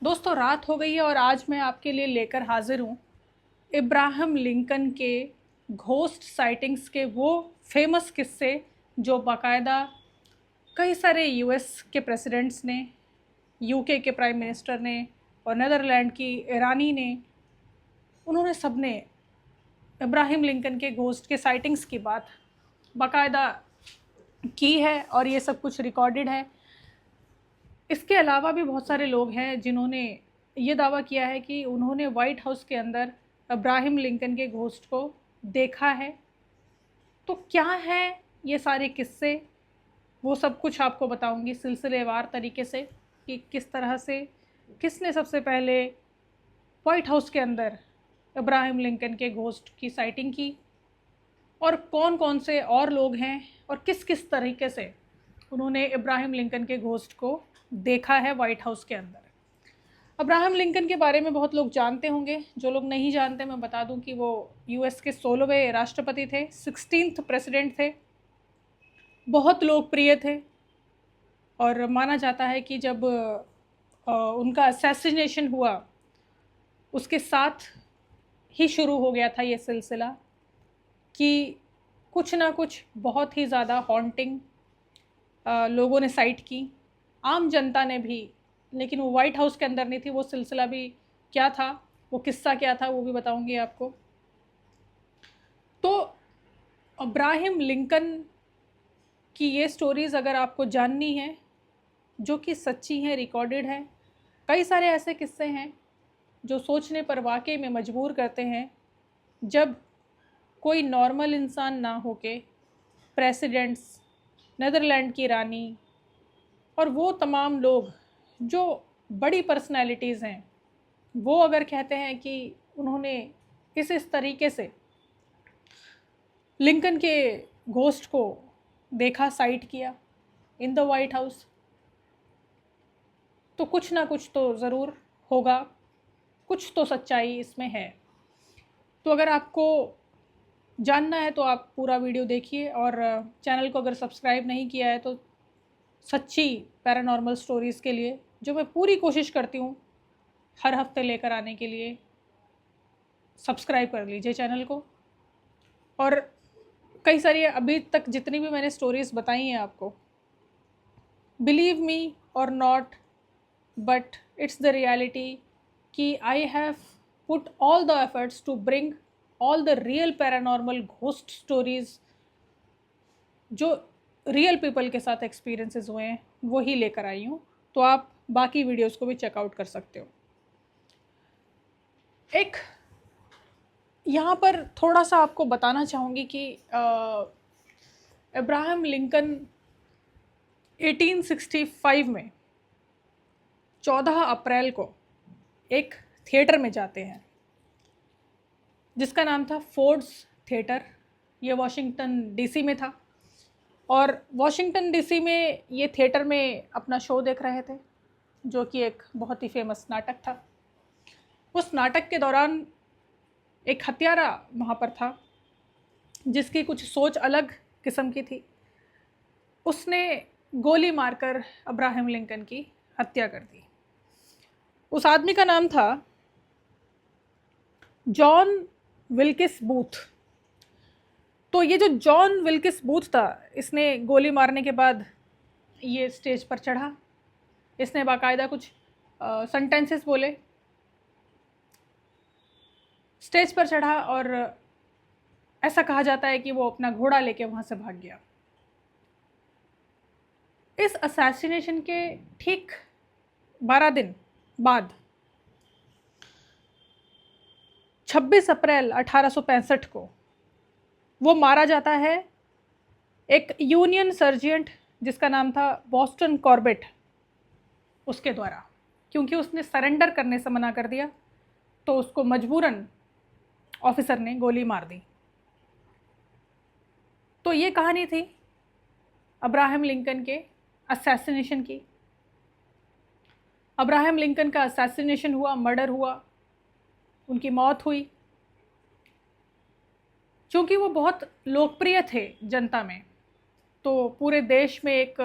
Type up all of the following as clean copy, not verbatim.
दोस्तों रात हो गई है और आज मैं आपके लिए लेकर हाजिर हूँ इब्राहिम लिंकन के घोस्ट साइटिंग्स के वो फेमस किस्से जो बाकायदा कई सारे यूएस के प्रेसिडेंट्स ने, यूके के प्राइम मिनिस्टर ने और नीदरलैंड की ईरानी ने, उन्होंने सब ने इब्राहिम लिंकन के घोस्ट के साइटिंग्स की बात बाकायदा की है और ये सब कुछ रिकॉर्डेड है। इसके अलावा भी बहुत सारे लोग हैं जिन्होंने ये दावा किया है कि उन्होंने वाइट हाउस के अंदर अब्राहम लिंकन के घोस्ट को देखा है। तो क्या है ये सारे किस्से, वो सब कुछ आपको बताऊंगी सिलसिलेवार तरीके से कि किस तरह से, किसने सबसे पहले वाइट हाउस के अंदर अब्राहम लिंकन के घोस्ट की साइटिंग की और कौन कौन से और लोग हैं और किस किस तरीके से उन्होंने इब्राहिम लिंकन के घोस्ट को देखा है वाइट हाउस के अंदर। अब्राहम लिंकन के बारे में बहुत लोग जानते होंगे, जो लोग नहीं जानते मैं बता दूं कि वो यूएस के 16वें राष्ट्रपति थे, 16th प्रेसिडेंट थे, बहुत लोकप्रिय थे और माना जाता है कि जब उनका असैसिनेशन हुआ उसके साथ ही शुरू हो गया था ये सिलसिला कि कुछ ना कुछ बहुत ही ज़्यादा हॉन्टिंग लोगों ने साइट की, आम जनता ने भी, लेकिन वो वाइट हाउस के अंदर नहीं थी। वो सिलसिला भी क्या था, वो किस्सा क्या था, वो भी बताऊंगी आपको। तो अब्राहम लिंकन की ये स्टोरीज़ अगर आपको जाननी है, जो कि सच्ची हैं, रिकॉर्डेड हैं, कई सारे ऐसे किस्से हैं जो सोचने पर वाकई में मजबूर करते हैं। जब कोई नॉर्मल इंसान ना होके प्रेसिडेंट्स, नीदरलैंड की रानी और वो तमाम लोग जो बड़ी पर्सनैलिटीज़ हैं, वो अगर कहते हैं कि उन्होंने इस तरीके से लिंकन के घोस्ट को देखा, साइट किया इन द वाइट हाउस, तो कुछ ना कुछ तो ज़रूर होगा, कुछ तो सच्चाई इसमें है। तो अगर आपको जानना है तो आप पूरा वीडियो देखिए और चैनल को अगर सब्सक्राइब नहीं किया है तो सच्ची पैरानॉर्मल स्टोरीज़ के लिए, जो मैं पूरी कोशिश करती हूँ हर हफ्ते लेकर आने के लिए, सब्सक्राइब कर लीजिए चैनल को। और कई सारी अभी तक जितनी भी मैंने स्टोरीज़ बताई हैं आपको, बिलीव मी और not but it's the reality कि I have put all the efforts to bring all the real paranormal ghost stories जो रियल पीपल के साथ एक्सपीरियंसेस हुए हैं वो ही लेकर आई हूँ। तो आप बाकी वीडियोस को भी चेकआउट कर सकते हो। एक यहाँ पर थोड़ा सा आपको बताना चाहूँगी कि इब्राहिम लिंकन 1865 में 14 अप्रैल को एक थिएटर में जाते हैं जिसका नाम था फोर्ड्स थिएटर। ये वाशिंगटन डीसी में था और वाशिंगटन डीसी में ये थिएटर में अपना शो देख रहे थे, जो कि एक बहुत ही फेमस नाटक था। उस नाटक के दौरान एक हत्यारा वहाँ पर था जिसकी कुछ सोच अलग किस्म की थी। उसने गोली मारकर अब्राहम लिंकन की हत्या कर दी। उस आदमी का नाम था जॉन विल्किस बूथ। तो ये जो जॉन विल्किस बूथ था, इसने गोली मारने के बाद ये स्टेज पर चढ़ा, इसने बाकायदा कुछ सेंटेंसेस बोले, स्टेज पर चढ़ा और ऐसा कहा जाता है कि वो अपना घोड़ा लेके वहाँ से भाग गया। इस असैसिनेशन के ठीक 12 दिन बाद 26 अप्रैल 1865 को वो मारा जाता है एक यूनियन सर्जेंट जिसका नाम था बॉस्टन कॉर्बेट, उसके द्वारा। क्योंकि उसने सरेंडर करने से मना कर दिया तो उसको मजबूरन ऑफिसर ने गोली मार दी। तो ये कहानी थी अब्राहम लिंकन के असैसिनेशन की। अब्राहम लिंकन का असैसिनेशन हुआ, मर्डर हुआ, उनकी मौत हुई। चूँकि वो बहुत लोकप्रिय थे जनता में, तो पूरे देश में एक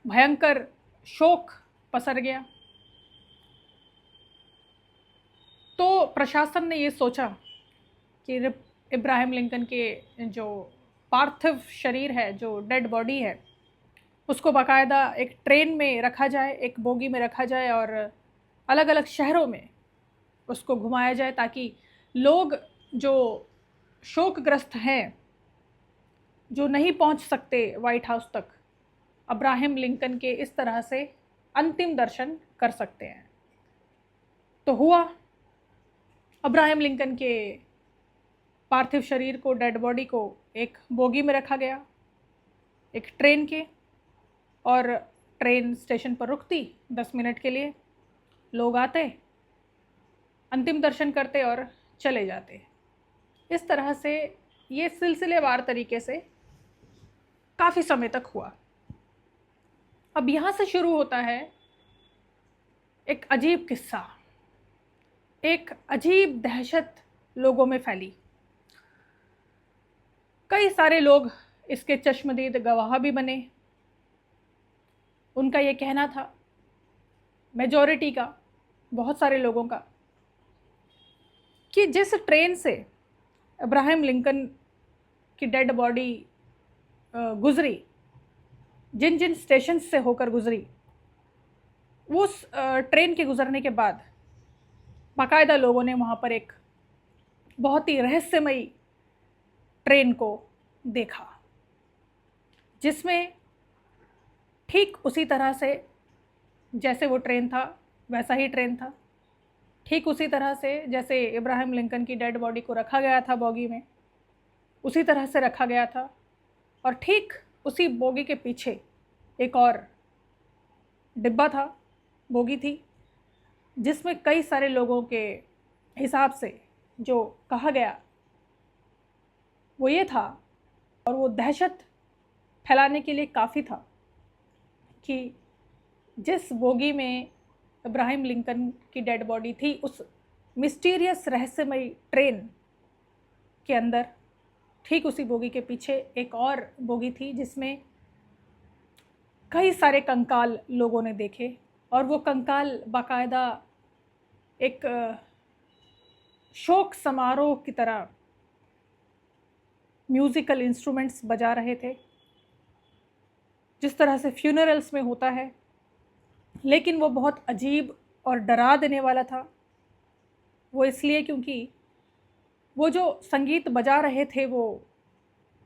भयंकर शोक पसर गया। तो प्रशासन ने ये सोचा कि इब्राहिम लिंकन के जो पार्थिव शरीर है, जो डेड बॉडी है, उसको बाकायदा एक ट्रेन में रखा जाए, एक बोगी में रखा जाए और अलग अलग शहरों में उसको घुमाया जाए, ताकि लोग जो शोकग्रस्त हैं, जो नहीं पहुंच सकते वाइट हाउस तक, अब्राहम लिंकन के इस तरह से अंतिम दर्शन कर सकते हैं। तो हुआ, अब्राहम लिंकन के पार्थिव शरीर को, डेड बॉडी को एक बोगी में रखा गया, एक ट्रेन के, और ट्रेन स्टेशन पर रुकती 10 मिनट के लिए, लोग आते, अंतिम दर्शन करते और चले जाते। इस तरह से ये सिलसिलेवार तरीके से काफ़ी समय तक हुआ। अब यहाँ से शुरू होता है एक अजीब किस्सा, एक अजीब दहशत लोगों में फैली। कई सारे लोग इसके चश्मदीद गवाह भी बने। उनका ये कहना था, मेजॉरिटी का, बहुत सारे लोगों का, कि जिस ट्रेन से अब्राहम लिंकन की डेड बॉडी गुजरी, जिन जिन स्टेशन से होकर गुजरी, उस ट्रेन के गुजरने के बाद बाकायदा लोगों ने वहाँ पर एक बहुत ही रहस्यमयी ट्रेन को देखा, जिसमें ठीक उसी तरह से जैसे वो ट्रेन था वैसा ही ट्रेन था, ठीक उसी तरह से जैसे इब्राहिम लिंकन की डेड बॉडी को रखा गया था बोगी में, उसी तरह से रखा गया था। और ठीक उसी बोगी के पीछे एक और डिब्बा था, बोगी थी, जिसमें कई सारे लोगों के हिसाब से जो कहा गया वो ये था, और वो दहशत फैलाने के लिए काफ़ी था, कि जिस बोगी में इब्राहिम लिंकन की डेड बॉडी थी, उस मिस्टीरियस रहस्यमयी ट्रेन के अंदर ठीक उसी बोगी के पीछे एक और बोगी थी, जिसमें कई सारे कंकाल लोगों ने देखे, और वो कंकाल बाकायदा एक शोक समारोह की तरह म्यूज़िकल इंस्ट्रूमेंट्स बजा रहे थे, जिस तरह से फ्यूनरल्स में होता है। लेकिन वो बहुत अजीब और डरा देने वाला था। वो इसलिए क्योंकि वो जो संगीत बजा रहे थे, वो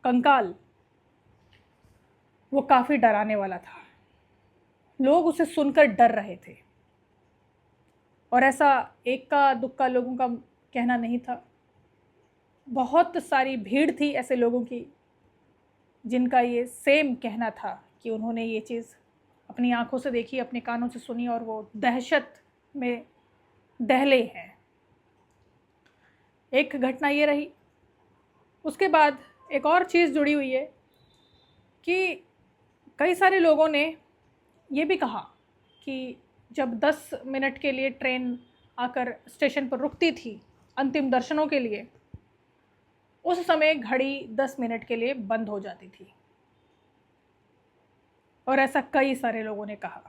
कंकाल, वो काफ़ी डराने वाला था। लोग उसे सुनकर डर रहे थे, और ऐसा इक्का दुक्का लोगों का कहना नहीं था। बहुत सारी भीड़ थी ऐसे लोगों की जिनका ये सेम कहना था कि उन्होंने ये चीज़ अपनी आंखों से देखी, अपने कानों से सुनी, और वो दहशत में दहले हैं। एक घटना ये रही। उसके बाद एक और चीज़ जुड़ी हुई है कि कई सारे लोगों ने ये भी कहा कि जब 10 मिनट के लिए ट्रेन आकर स्टेशन पर रुकती थी अंतिम दर्शनों के लिए, उस समय घड़ी 10 मिनट के लिए बंद हो जाती थी। और ऐसा कई सारे लोगों ने कहा।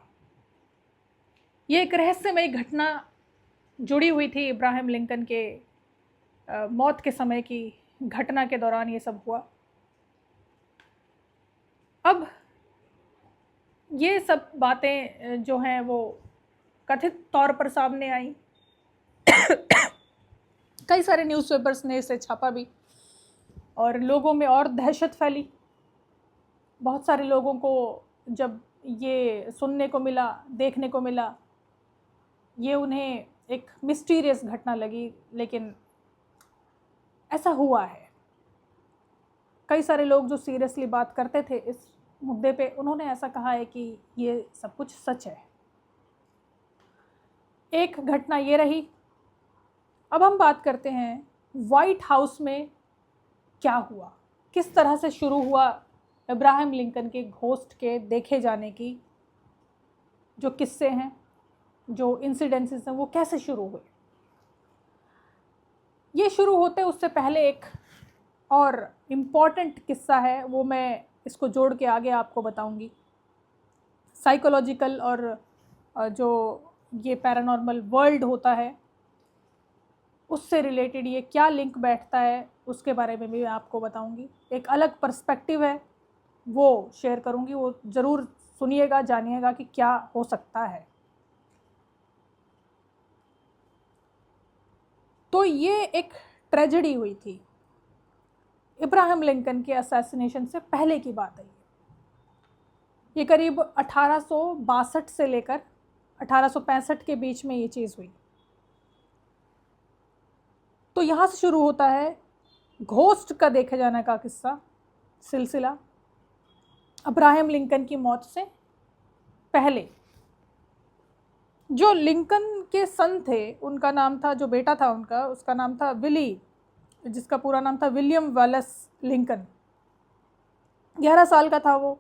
ये एक रहस्यमयी घटना जुड़ी हुई थी इब्राहिम लिंकन के मौत के समय की घटना के दौरान ये सब हुआ। अब ये सब बातें जो हैं वो कथित तौर पर सामने आई। कई सारे न्यूज़पेपर्स ने इसे छापा भी, और लोगों में और दहशत फैली। बहुत सारे लोगों को जब ये सुनने को मिला, देखने को मिला, ये उन्हें एक मिस्टीरियस घटना लगी, लेकिन ऐसा हुआ है। कई सारे लोग जो सीरियसली बात करते थे इस मुद्दे पे, उन्होंने ऐसा कहा है कि ये सब कुछ सच है। एक घटना ये रही। अब हम बात करते हैं वाइट हाउस में क्या हुआ, किस तरह से शुरू हुआ इब्राहिम लिंकन के घोस्ट के देखे जाने की जो किस्से हैं, जो इंसिडेंसेस हैं, वो कैसे शुरू हुए। ये शुरू होते उससे पहले एक और इम्पॉर्टेंट किस्सा है, वो मैं इसको जोड़ के आगे आपको बताऊंगी। साइकोलॉजिकल और जो ये पैरानॉर्मल वर्ल्ड होता है, उससे रिलेटेड ये क्या लिंक बैठता है उसके बारे में भी मैं आपको बताऊंगी। एक अलग पर्सपेक्टिव है वो शेयर करूंगी, वो ज़रूर सुनिएगा, जानिएगा कि क्या हो सकता है। तो ये एक ट्रेजेडी हुई थी, इब्राहिम लिंकन के असैसिनेशन से पहले की बात है। ये करीब 1862 से लेकर 1865 के बीच में ये चीज़ हुई। तो यहाँ से शुरू होता है घोस्ट का देखे जाने का किस्सा, सिलसिला अब्राहम लिंकन की मौत से पहले। जो लिंकन के सन थे, उनका नाम था, जो बेटा था उनका, उसका नाम था विली, जिसका पूरा नाम था विलियम वेलेस लिंकन। 11 साल का था वो।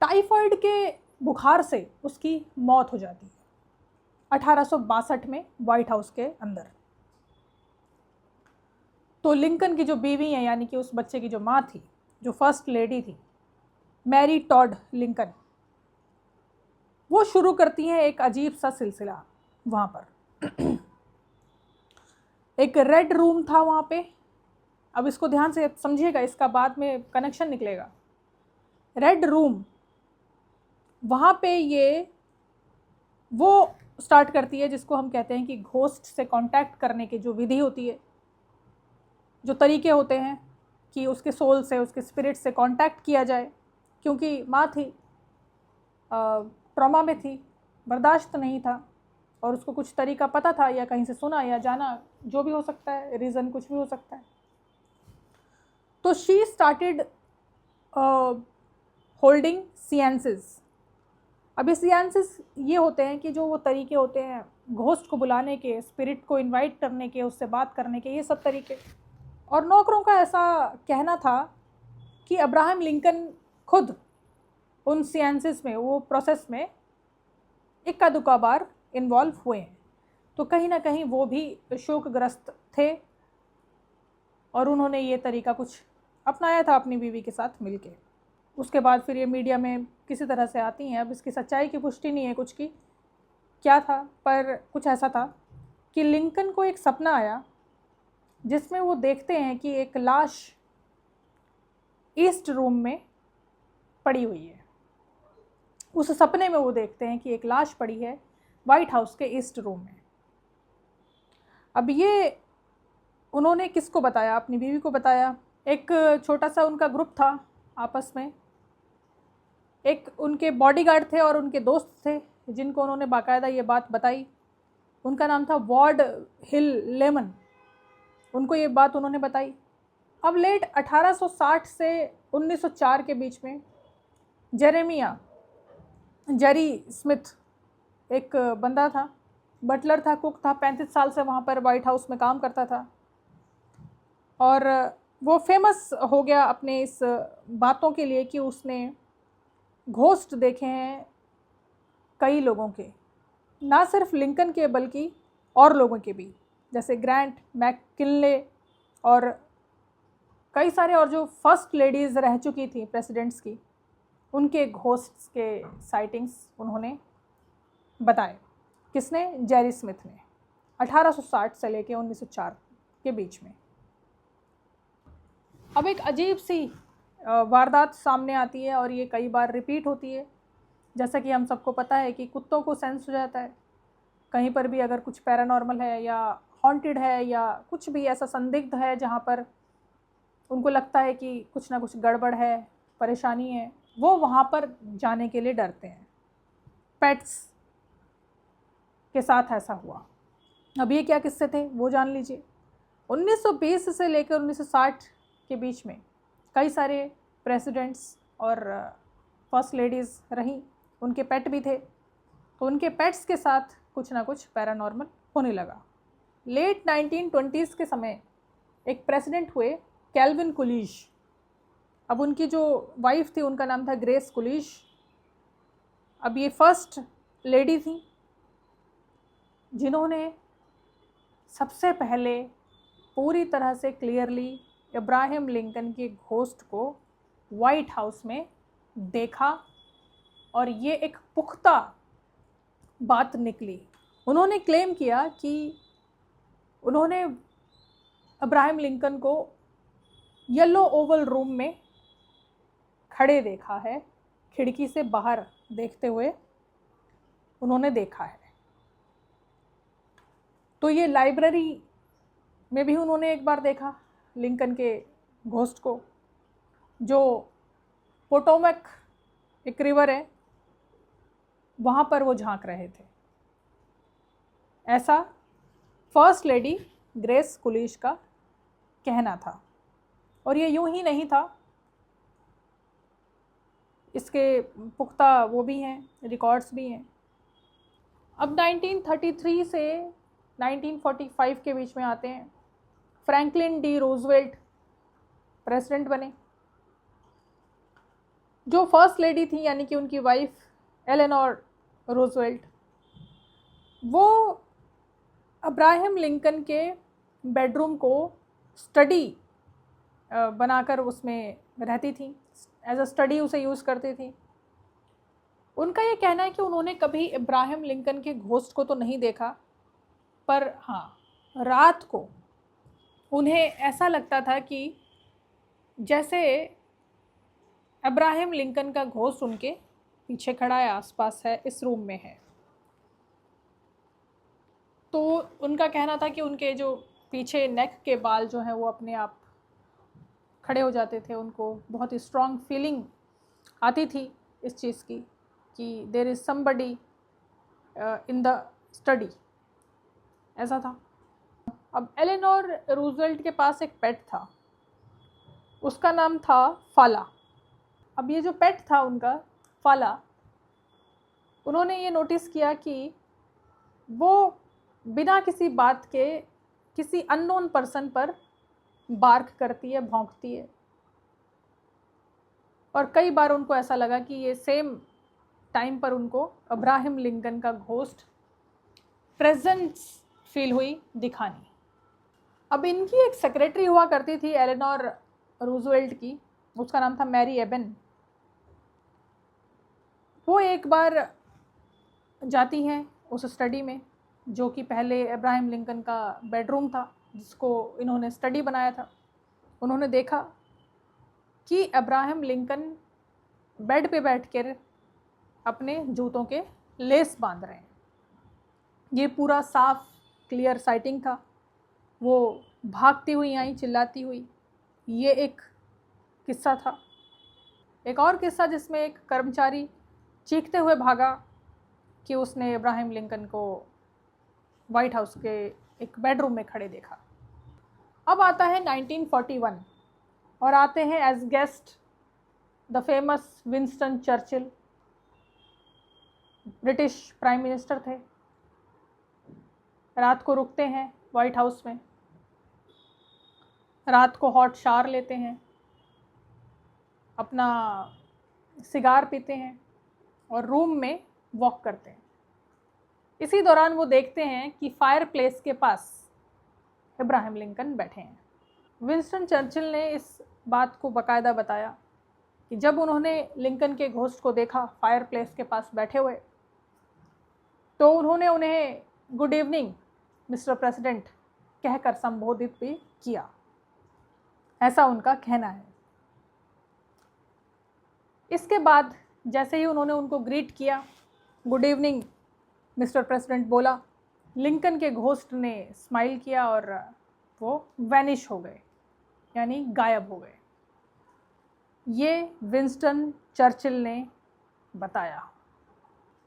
टाइफाइड के बुखार से उसकी मौत हो जाती है 1862 में व्हाइट हाउस के अंदर। तो लिंकन की जो बीवी है, यानी कि उस बच्चे की जो माँ थी, जो फर्स्ट लेडी थी, मैरी टॉड लिंकन, वो शुरू करती हैं एक अजीब सा सिलसिला वहाँ पर। एक रेड रूम था वहाँ पे। अब इसको ध्यान से समझिएगा, इसका बाद में कनेक्शन निकलेगा। रेड रूम, वहाँ पे ये वो स्टार्ट करती है जिसको हम कहते हैं कि घोस्ट से कांटेक्ट करने की जो विधि होती है, जो तरीके होते हैं कि उसके सोल से, उसके स्पिरिट से कांटेक्ट किया जाए। क्योंकि माँ थी, ट्रॉमा में थी, बर्दाश्त नहीं था, और उसको कुछ तरीका पता था, या कहीं से सुना या जाना, जो भी हो सकता है, रीज़न कुछ भी हो सकता है। तो शी स्टार्टेड होल्डिंग सिएंसेस। अब ये सिएंसेस ये होते हैं कि जो वो तरीके होते हैं घोस्ट को बुलाने के, स्पिरिट को इनवाइट करने के, उससे बात करने के, ये सब तरीके। और नौकरों का ऐसा कहना था कि अब्राहम लिंकन खुद उन सिएंसेस में, वो प्रोसेस में इक्का दुक्का बार इन्वॉल्व हुए हैं। तो कहीं ना कहीं वो भी शोकग्रस्त थे, और उन्होंने ये तरीका कुछ अपनाया था अपनी बीवी के साथ मिलके। उसके बाद फिर ये मीडिया में किसी तरह से आती हैं। अब इसकी सच्चाई की पुष्टि नहीं है कुछ की, क्या था, पर कुछ ऐसा था कि लिंकन को एक सपना आया जिसमें वो देखते हैं कि एक लाश ईस्ट रूम में पड़ी हुई है। उस सपने में वो देखते हैं कि एक लाश पड़ी है वाइट हाउस के ईस्ट रूम में। अब ये उन्होंने किसको बताया? अपनी बीवी को बताया। एक छोटा सा उनका ग्रुप था आपस में, एक उनके बॉडीगार्ड थे और उनके दोस्त थे जिनको उन्होंने बाकायदा ये बात बताई। उनका नाम था वार्ड हिल लेमन। उनको ये बात उन्होंने बताई। अब लेट 1860 से 1904 के बीच में जेरी स्मिथ एक बंदा था, बटलर था, कुक था, 35 साल से वहाँ पर वाइट हाउस में काम करता था, और वो फेमस हो गया अपने इस बातों के लिए कि उसने घोस्ट देखे हैं कई लोगों के, ना सिर्फ लिंकन के बल्कि और लोगों के भी, जैसे ग्रांट मैककिनले और कई सारे और जो फर्स्ट लेडीज़ रह चुकी थी प्रेसिडेंट्स की, उनके घोस्ट्स के साइटिंग्स उन्होंने बताए। किसने? जेरी स्मिथ ने, 1860 से लेके 1904 के बीच में। अब एक अजीब सी वारदात सामने आती है, और ये कई बार रिपीट होती है। जैसा कि हम सबको पता है कि कुत्तों को सेंस हो जाता है कहीं पर भी अगर कुछ पैरानॉर्मल है या हॉन्टेड है या कुछ भी ऐसा संदिग्ध है जहाँ पर उनको लगता है कि कुछ ना कुछ गड़बड़ है, परेशानी है, वो वहाँ पर जाने के लिए डरते हैं। पेट्स के साथ ऐसा हुआ। अब ये क्या किस्से थे वो जान लीजिए। 1920 से लेकर 1960 के बीच में कई सारे प्रेसिडेंट्स और फर्स्ट लेडीज़ रहीं, उनके पेट भी थे, तो उनके पेट्स के साथ कुछ ना कुछ पैरानॉर्मल होने लगा। लेट 1920s के समय एक प्रेसिडेंट हुए कैल्विन कुलीज। अब उनकी जो वाइफ थी उनका नाम था ग्रेस कुलीज। अब ये फर्स्ट लेडी थी जिन्होंने सबसे पहले पूरी तरह से क्लियरली इब्राहिम लिंकन के घोस्ट को वाइट हाउस में देखा, और ये एक पुख्ता बात निकली। उन्होंने क्लेम किया कि उन्होंने अब्राहम लिंकन को येलो ओवल रूम में खड़े देखा है, खिड़की से बाहर देखते हुए उन्होंने देखा है। तो ये लाइब्रेरी में भी उन्होंने एक बार देखा लिंकन के घोस्ट को, जो पोटोमैक एक रिवर है वहाँ पर वो झांक रहे थे। ऐसा फर्स्ट लेडी ग्रेस कुलिश का कहना था। और ये यूं ही नहीं था, इसके पुख्ता वो भी हैं, रिकॉर्ड्स भी हैं। अब 1933 से 1945 के बीच में आते हैं। फ्रैंकलिन डी रूजवेल्ट प्रेसिडेंट बने। जो फर्स्ट लेडी थी यानी कि उनकी वाइफ एलेनोर रूजवेल्ट, वो अब्राहम लिंकन के बेडरूम को स्टडी बनाकर उसमें रहती थी, एज अ स्टडी उसे यूज़ करती थी। उनका ये कहना है कि उन्होंने कभी अब्राहम लिंकन के घोस्ट को तो नहीं देखा, पर हाँ, रात को उन्हें ऐसा लगता था कि जैसे अब्राहम लिंकन का घोस्ट उनके पीछे खड़ा है, आसपास है, इस रूम में है। तो उनका कहना था कि उनके जो पीछे नेक के बाल जो हैं वो अपने आप खड़े हो जाते थे। उनको बहुत ही स्ट्रॉन्ग फीलिंग आती थी इस चीज़ की कि there is somebody in the study, ऐसा था। अब एलेनोर रूजवेल्ट के पास एक पेट था, उसका नाम था फाला। अब ये जो पेट था उनका फाला, उन्होंने ये नोटिस किया कि वो बिना किसी बात के किसी अननोन पर्सन पर बार्क करती है, भौंकती है। और कई बार उनको ऐसा लगा कि ये सेम टाइम पर उनको अब्राहम लिंकन का घोस्ट प्रेजेंस फील हुई दिखानी। अब इनकी एक सेक्रेटरी हुआ करती थी एलेनोर रूजवेल्ट की, उसका नाम था मैरी एबन। वो एक बार जाती हैं उस स्टडी में, जो कि पहले अब्राहम लिंकन का बेडरूम था जिसको इन्होंने स्टडी बनाया था। उन्होंने देखा कि अब्राहम लिंकन बेड पे बैठकर अपने जूतों के लेस बांध रहे हैं। ये पूरा साफ क्लियर साइटिंग था। वो भागती हुई आई, चिल्लाती हुई। ये एक किस्सा था। एक और किस्सा जिसमें एक कर्मचारी चीखते हुए भागा कि उसने अब्राहम लिंकन को वाइट हाउस के एक बेडरूम में खड़े देखा। अब आता है 1941 और आते हैं as guest the famous Winston Churchill, British prime minister थे। रात को रुकते हैं वाइट हाउस में, रात को हॉट शावर लेते हैं, अपना सिगार पीते हैं और रूम में वॉक करते हैं। इसी दौरान वो देखते हैं कि फायर प्लेस के पास अब्राहम लिंकन बैठे हैं। विंस्टन चर्चिल ने इस बात को बाकायदा बताया कि जब उन्होंने लिंकन के घोस्ट को देखा फायर प्लेस के पास बैठे हुए, तो उन्होंने उन्हें गुड इवनिंग मिस्टर प्रेसिडेंट कहकर संबोधित भी किया, ऐसा उनका कहना है। इसके बाद जैसे ही उन्होंने उनको ग्रीट किया, गुड इवनिंग मिस्टर प्रेसिडेंट बोला, लिंकन के घोस्ट ने स्माइल किया और वो वैनिश हो गए, यानी गायब हो गए। ये विंस्टन चर्चिल ने बताया।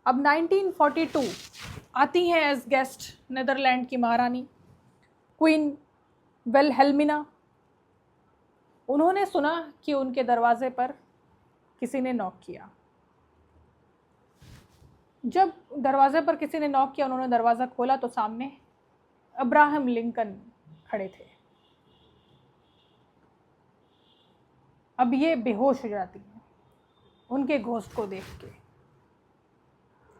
अब 1942 आती हैं एज गेस्ट नीदरलैंड की महारानी क्वीन विल्हेल्मिना। उन्होंने सुना कि उनके दरवाजे पर किसी ने नॉक किया। जब दरवाजे पर किसी ने नॉक किया, उन्होंने दरवाज़ा खोला तो सामने अब्राहम लिंकन खड़े थे। अब ये बेहोश हो जाती हैं उनके घोस्ट को देख के।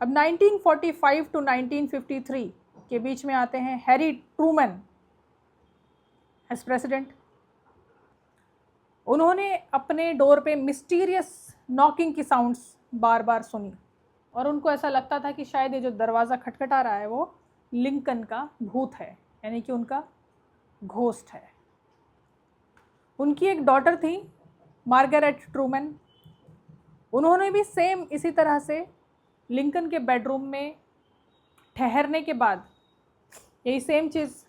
अब 1945 टू 1953 के बीच में आते हैं हैरी ट्रूमैन एज प्रेसिडेंट। उन्होंने अपने डोर पे मिस्टीरियस नॉकिंग की साउंड्स बार बार सुनी और उनको ऐसा लगता था कि शायद ये जो दरवाज़ा खटखटा रहा है वो लिंकन का भूत है, यानी कि उनका घोस्ट है। उनकी एक डॉटर थी मार्गरेट ट्रूमैन। उन्होंने भी सेम इसी तरह से लिंकन के बेडरूम में ठहरने के बाद यही सेम चीज़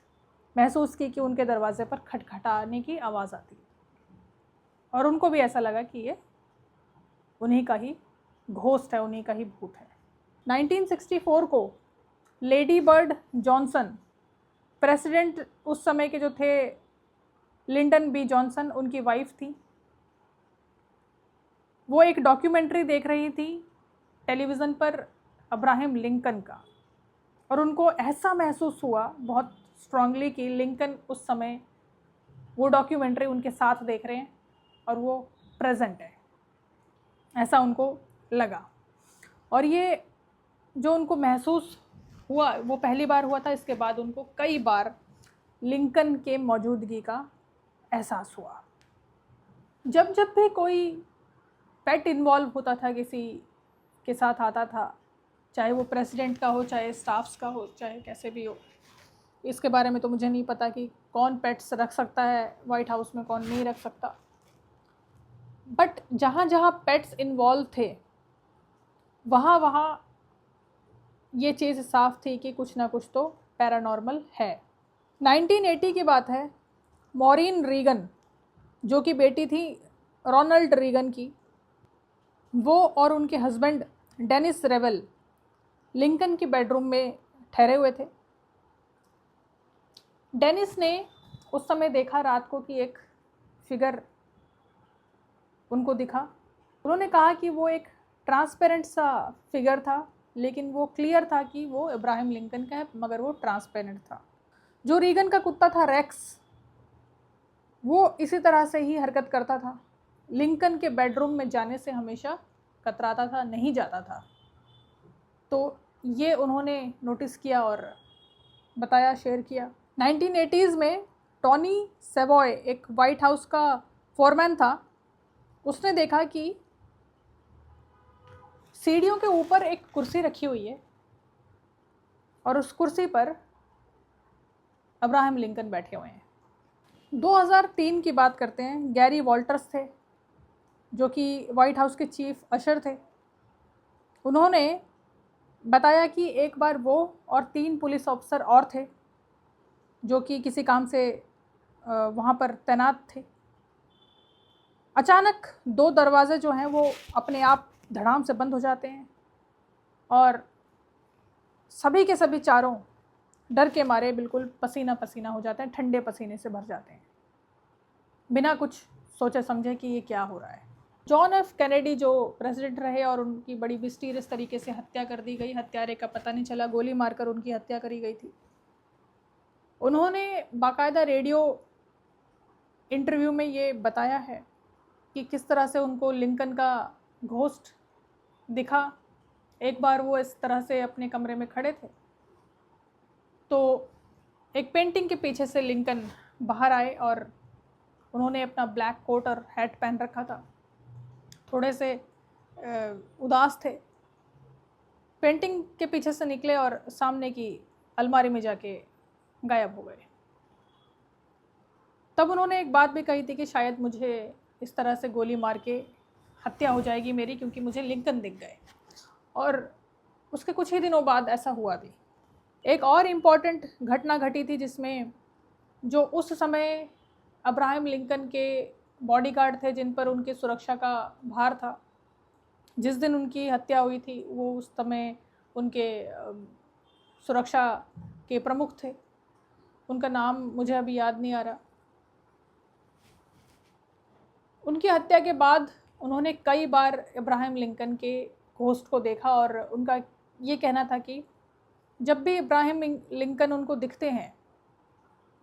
महसूस की कि उनके दरवाजे पर खटखटाने की आवाज़ आती है, और उनको भी ऐसा लगा कि ये उन्हीं का ही घोस्ट है, उन्हीं का ही भूत है। 1964 को लेडी बर्ड जॉनसन, प्रेसिडेंट उस समय के जो थे लिंडन बी जॉनसन, उनकी वाइफ थी, वो एक डॉक्यूमेंट्री देख रही थी टेलीविज़न पर अब्राहम लिंकन का, और उनको ऐसा महसूस हुआ बहुत स्ट्रांगली कि लिंकन उस समय वो डॉक्यूमेंट्री उनके साथ देख रहे हैं और वो प्रेजेंट है, ऐसा उनको लगा। और ये जो उनको महसूस हुआ वो पहली बार हुआ था। इसके बाद उनको कई बार लिंकन के मौजूदगी का एहसास हुआ। जब जब भी कोई पेट इन्वॉल्व होता था, किसी के साथ आता था, चाहे वो प्रेसिडेंट का हो, चाहे स्टाफ्स का हो, चाहे कैसे भी हो, इसके बारे में तो मुझे नहीं पता कि कौन पेट्स रख सकता है वाइट हाउस में, कौन नहीं रख सकता, बट जहाँ जहाँ पेट्स इन्वॉल्व थे वहाँ वहाँ ये चीज़ साफ थी कि कुछ ना कुछ तो पैरानॉर्मल है। 1980 की बात है। मॉरीन रीगन, जो कि बेटी थी रोनाल्ड रीगन की, वो और उनके हस्बैंड डेनिस रेवेल लिंकन के बेडरूम में ठहरे हुए थे। डेनिस ने उस समय देखा रात को कि एक फिगर उनको दिखा। उन्होंने कहा कि वो एक ट्रांसपेरेंट सा फिगर था, लेकिन वो क्लियर था कि वो इब्राहिम लिंकन का है, मगर वो ट्रांसपेरेंट था। जो रीगन का कुत्ता था रेक्स, वो इसी तरह से ही हरकत करता था। लिंकन के बेडरूम में जाने से हमेशा कतराता था, नहीं जाता था। तो ये उन्होंने नोटिस किया और बताया, शेयर किया। 1980s में टॉनी सेवॉय, एक वाइट हाउस का फोरमैन था, उसने देखा कि सीढ़ियों के ऊपर एक कुर्सी रखी हुई है और उस कुर्सी पर अब्राहम लिंकन बैठे हुए हैं। 2003 की बात करते हैं। गैरी वॉल्टर्स थे, जो कि वाइट हाउस के चीफ अशर थे। उन्होंने बताया कि एक बार वो और 3 पुलिस ऑफिसर और थे जो कि किसी काम से वहाँ पर तैनात थे। अचानक 2 दरवाजे जो हैं वो अपने आप धड़ाम से बंद हो जाते हैं और सभी के सभी चारों डर के मारे बिल्कुल पसीना पसीना हो जाते हैं, ठंडे पसीने से भर जाते हैं, बिना कुछ सोचे समझे कि ये क्या हो रहा है। जॉन एफ कैनेडी जो प्रेसिडेंट रहे और उनकी बड़ी मिस्टीरियस तरीके से हत्या कर दी गई, हत्यारे का पता नहीं चला, गोली मारकर उनकी हत्या करी गई थी। उन्होंने बाकायदा रेडियो इंटरव्यू में ये बताया है कि किस तरह से उनको लिंकन का घोस्ट दिखा। एक बार वो इस तरह से अपने कमरे में खड़े थे तो एक पेंटिंग के पीछे से लिंकन बाहर आए और उन्होंने अपना ब्लैक कोट और हैट पहन रखा था, थोड़े से उदास थे। पेंटिंग के पीछे से निकले और सामने की अलमारी में जाके गायब हो गए। तब उन्होंने एक बात भी कही थी कि शायद मुझे इस तरह से गोली मार के हत्या हो जाएगी मेरी, क्योंकि मुझे लिंकन दिख गए। और उसके कुछ ही दिनों बाद ऐसा हुआ भी। एक और इम्पॉर्टेंट घटना घटी थी जिसमें जो उस समय अब्राहम लिंकन के बॉडीगार्ड थे, जिन पर उनकी सुरक्षा का भार था, जिस दिन उनकी हत्या हुई थी वो उस समय उनके सुरक्षा के प्रमुख थे। उनका नाम मुझे अभी याद नहीं आ रहा। उनकी हत्या के बाद उन्होंने कई बार इब्राहिम लिंकन के घोस्ट को देखा और उनका ये कहना था कि जब भी इब्राहिम लिंकन उनको दिखते हैं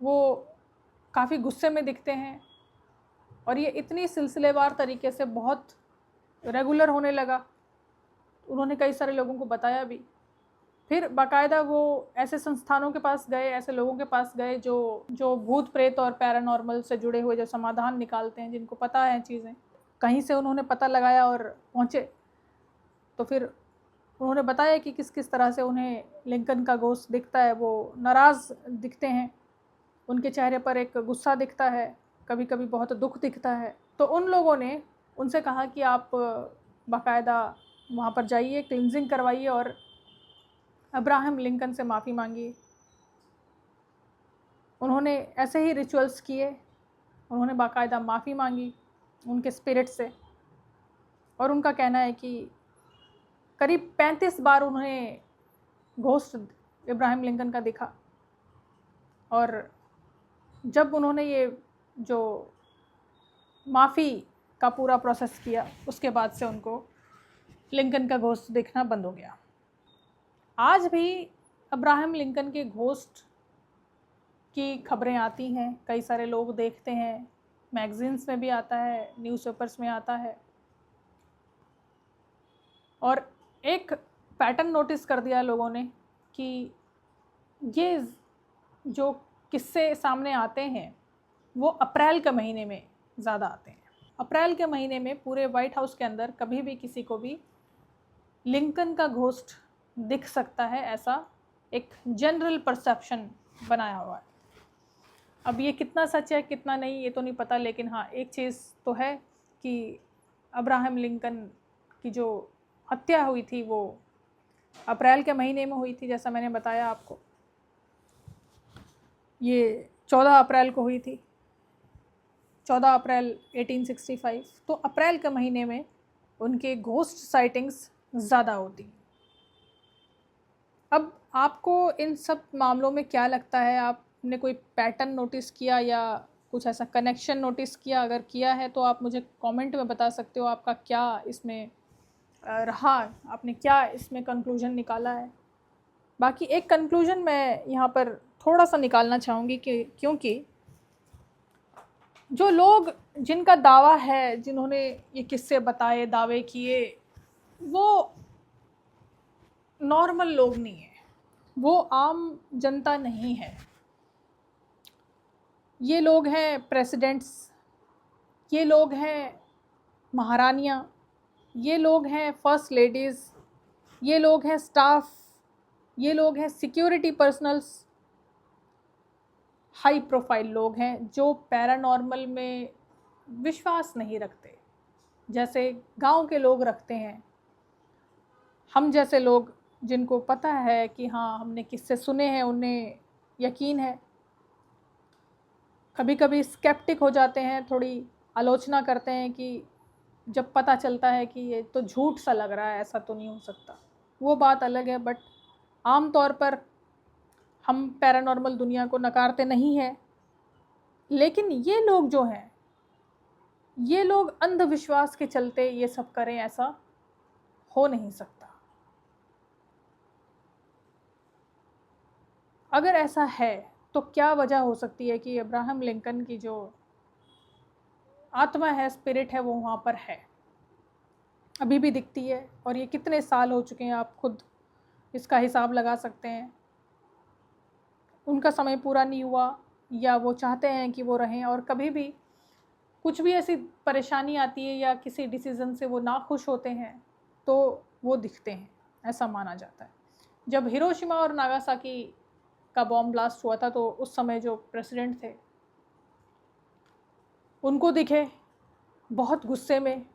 वो काफ़ी गुस्से में दिखते हैं, और ये इतनी सिलसिलेवार तरीके से बहुत रेगुलर होने लगा। उन्होंने कई सारे लोगों को बताया भी। फिर बाकायदा वो ऐसे संस्थानों के पास गए, ऐसे लोगों के पास गए जो भूत प्रेत और पैरानॉर्मल से जुड़े हुए जो समाधान निकालते हैं, जिनको पता है चीज़ें, कहीं से उन्होंने पता लगाया और पहुँचे। तो फिर उन्होंने बताया कि किस किस तरह से उन्हें लिंकन का घोस्ट दिखता है। वो नाराज़ दिखते हैं, उनके चेहरे पर एक गुस्सा दिखता है, कभी कभी बहुत दुख दिखता है। तो उन लोगों ने उनसे कहा कि आप बाकायदा वहाँ पर जाइए, क्लिनजिंग करवाइए और अब्राहम लिंकन से माफ़ी मांगिए। उन्होंने ऐसे ही रिचुअल्स किए, उन्होंने बाकायदा माफ़ी मांगी उनके स्पिरिट से, और उनका कहना है कि करीब 35 बार उन्हें घोस्ट इब्राहिम लिंकन का दिखा। और जब उन्होंने ये जो माफ़ी का पूरा प्रोसेस किया, उसके बाद से उनको लिंकन का घोस्ट दिखना बंद हो गया। आज भी अब्राहम लिंकन के घोस्ट की खबरें आती हैं, कई सारे लोग देखते हैं, मैगजीन्स में भी आता है, न्यूज़पेपर्स में आता है। और एक पैटर्न नोटिस कर दिया लोगों ने कि ये जो किस्से सामने आते हैं वो अप्रैल के महीने में ज़्यादा आते हैं। अप्रैल के महीने में पूरे वाइट हाउस के अंदर कभी भी किसी को भी लिंकन का घोस्ट दिख सकता है, ऐसा एक जनरल परसेप्शन बनाया हुआ है। अब ये कितना सच है कितना नहीं ये तो नहीं पता, लेकिन हाँ एक चीज़ तो है कि अब्राहम लिंकन की जो हत्या हुई थी वो अप्रैल के महीने में हुई थी, जैसा मैंने बताया आपको। ये 14 अप्रैल को हुई थी, 14 अप्रैल 1865। तो अप्रैल के महीने में उनके घोस्ट साइटिंग्स ज़्यादा होती। अब आपको इन सब मामलों में क्या लगता है? आपने कोई पैटर्न नोटिस किया या कुछ ऐसा कनेक्शन नोटिस किया? अगर किया है तो आप मुझे कमेंट में बता सकते हो आपका क्या इसमें रहा, आपने क्या इसमें कंक्लूजन निकाला है। बाकी एक कंक्लूजन मैं यहाँ पर थोड़ा सा निकालना चाहूँगी कि क्योंकि जो लोग जिनका दावा है, जिन्होंने ये किस्से बताए, दावे किए, वो नॉर्मल लोग नहीं है, वो आम जनता नहीं है। ये लोग हैं प्रेसिडेंट्स, ये लोग हैं महारानियाँ, ये लोग हैं फर्स्ट लेडीज़, ये लोग हैं स्टाफ, ये लोग हैं सिक्योरिटी पर्सनल्स, हाई प्रोफाइल लोग हैं जो पैरानॉर्मल में विश्वास नहीं रखते, जैसे गांव के लोग रखते हैं। हम जैसे लोग जिनको पता है कि हाँ हमने किससे सुने हैं, उन्हें यकीन है। कभी कभी स्केप्टिक हो जाते हैं, थोड़ी आलोचना करते हैं कि जब पता चलता है कि ये तो झूठ सा लग रहा है, ऐसा तो नहीं हो सकता, वो बात अलग है। बट आम तौर पर हम पैरानॉर्मल दुनिया को नकारते नहीं हैं, लेकिन ये लोग जो हैं, ये लोग अंधविश्वास के चलते ये सब करें, ऐसा हो नहीं सकता। अगर ऐसा है तो क्या वजह हो सकती है कि अब्राहम लिंकन की जो आत्मा है, स्पिरिट है, वो वहाँ पर है, अभी भी दिखती है। और ये कितने साल हो चुके हैं, आप खुद इसका हिसाब लगा सकते हैं। उनका समय पूरा नहीं हुआ या वो चाहते हैं कि वो रहें, और कभी भी कुछ भी ऐसी परेशानी आती है या किसी डिसीज़न से वो नाखुश होते हैं तो वो दिखते हैं, ऐसा माना जाता है। जब हिरोशिमा और नागासाकी का बॉम्ब ब्लास्ट हुआ था तो उस समय जो प्रेसिडेंट थे उनको दिखे बहुत गुस्से में।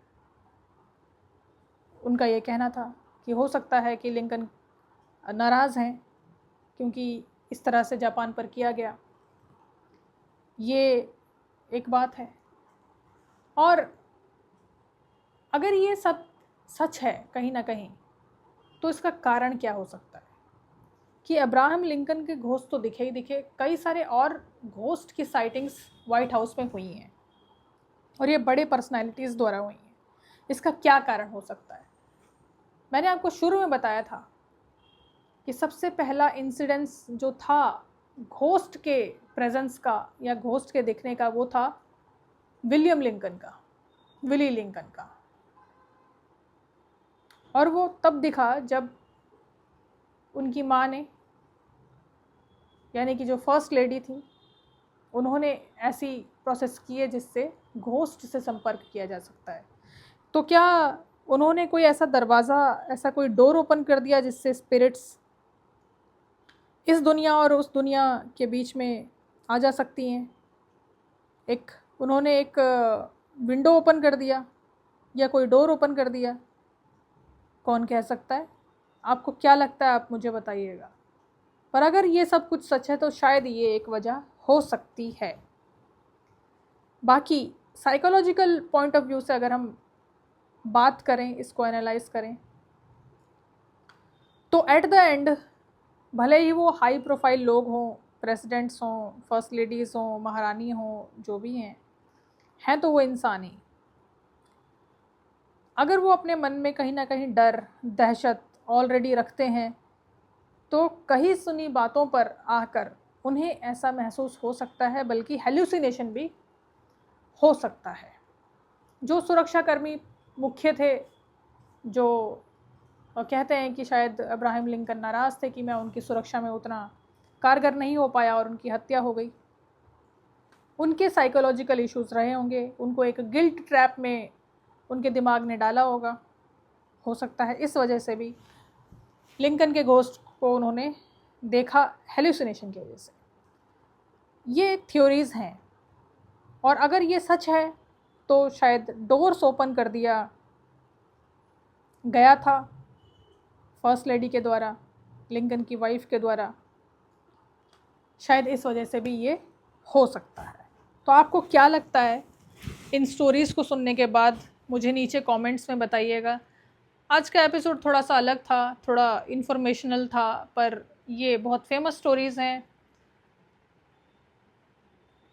उनका ये कहना था कि हो सकता है कि लिंकन नाराज़ हैं क्योंकि इस तरह से जापान पर किया गया। ये एक बात है। और अगर ये सब सच है कहीं ना कहीं, तो इसका कारण क्या हो सकता है कि अब्राहम लिंकन के घोस्ट तो दिखे ही दिखे, कई सारे और घोस्ट की साइटिंग्स वाइट हाउस में हुई हैं और ये बड़े पर्सनालिटीज़ द्वारा हुई हैं। इसका क्या कारण हो सकता है? मैंने आपको शुरू में बताया था कि सबसे पहला इंसिडेंस जो था घोस्ट के प्रेजेंस का या घोस्ट के दिखने का, वो था विलियम लिंकन का, विली लिंकन का। और वो तब दिखा जब उनकी माँ ने, यानी कि जो फर्स्ट लेडी थी, उन्होंने ऐसी प्रोसेस की है जिससे घोस्ट से संपर्क किया जा सकता है। तो क्या उन्होंने कोई ऐसा दरवाज़ा, ऐसा कोई डोर ओपन कर दिया जिससे स्पिरिट्स इस दुनिया और उस दुनिया के बीच में आ जा सकती हैं। उन्होंने एक विंडो ओपन कर दिया या कोई डोर ओपन कर दिया, कौन कह सकता है? आपको क्या लगता है, आप मुझे बताइएगा। पर अगर ये सब कुछ सच है तो शायद ये एक वजह हो सकती है। बाकी साइकोलॉजिकल पॉइंट ऑफ व्यू से अगर हम बात करें, इसको एनालाइज करें, तो एट द एंड भले ही वो हाई प्रोफाइल लोग हों, प्रेसिडेंट्स हों, फर्स्ट लेडीज़ हों, महारानी हों, जो भी हैं तो वो इंसान ही। अगर वो अपने मन में कहीं ना कहीं डर, दहशत ऑलरेडी रखते हैं, तो कहीं सुनी बातों पर आकर उन्हें ऐसा महसूस हो सकता है, बल्कि हेल्यूसिनेशन भी हो सकता है। जो सुरक्षाकर्मी मुख्य थे, जो कहते हैं कि शायद अब्राहम लिंकन नाराज़ थे कि मैं उनकी सुरक्षा में उतना कारगर नहीं हो पाया और उनकी हत्या हो गई, उनके साइकोलॉजिकल इश्यूज़ रहे होंगे, उनको एक गिल्ट ट्रैप में उनके दिमाग ने डाला होगा। हो सकता है इस वजह से भी लिंकन के घोस्ट को उन्होंने देखा, हेल्यूसिनेशन की वजह से। ये थ्योरीज़ हैं, और अगर ये सच है तो शायद डोर्स ओपन कर दिया गया था फर्स्ट लेडी के द्वारा, लिंकन की वाइफ के द्वारा, शायद इस वजह से भी ये हो सकता है। तो आपको क्या लगता है? इन स्टोरीज़ को सुनने के बाद मुझे नीचे कमेंट्स में बताइएगा। आज का एपिसोड थोड़ा सा अलग था, थोड़ा इन्फॉर्मेशनल था, पर ये बहुत फेमस स्टोरीज़ हैं।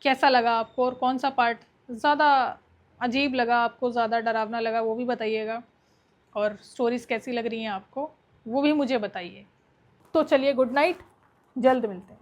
कैसा लगा आपको, और कौन सा पार्ट ज़्यादा अजीब लगा आपको, ज़्यादा डरावना लगा, वो भी बताइएगा। और स्टोरीज़ कैसी लग रही हैं आपको, वो भी मुझे बताइए। तो चलिए, गुड नाइट, जल्द मिलते हैं।